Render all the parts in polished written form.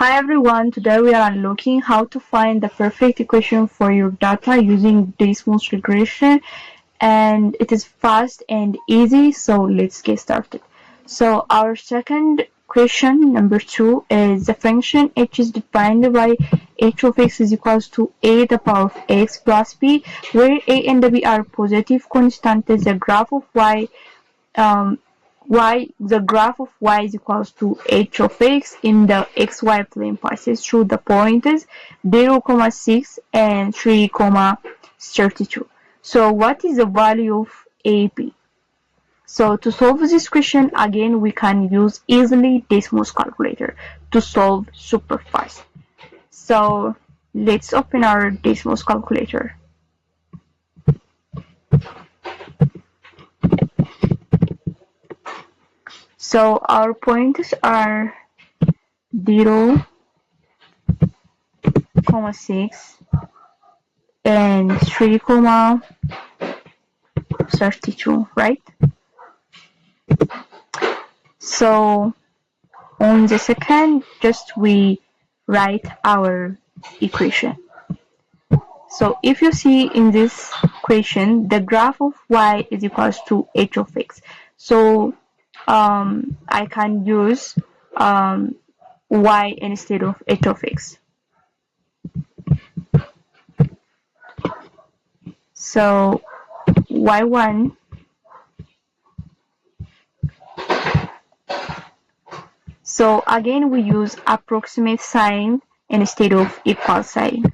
Hi everyone, today we are looking how to find the perfect equation for your data using Desmos regression, and it is fast and easy, so let's get started. So our second question, number 2, is the function h is defined by h of x is equals to a the power of x plus b, where a and b are positive constants. The graph of um, the graph of y is equals to h of x in the xy plane passes through the points 0, 6 and 3, 32. So what is the value of AB? So to solve this question, again, we can use easily Desmos calculator to solve super fast. So let's open our Desmos calculator. So our points are 0, 6 and 3, 32, right? So on the second, just we write our equation. So if you see in this equation, the graph of y is equals to h of x. So I can use y instead of h of x. So y1 so again we use approximate sign instead of equal sign.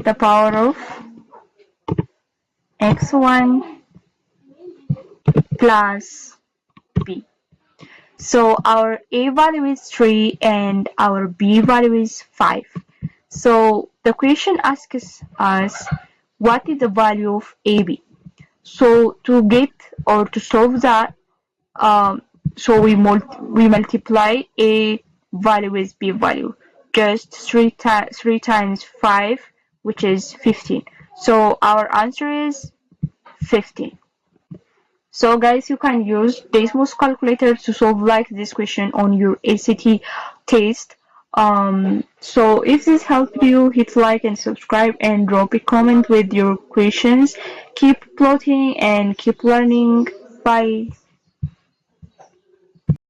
The power of x1 plus b. So our a value is 3 and our b value is 5. So the question asks us what is the value of AB. So to get or to solve that, so we multiply a value with b value. Just 3 times 5, which is 15. So our answer is 15. So guys, you can use Desmos calculator to solve like this question on your ACT test. So if this helped you, hit like and subscribe and drop a comment with your questions. Keep plotting and keep learning. Bye.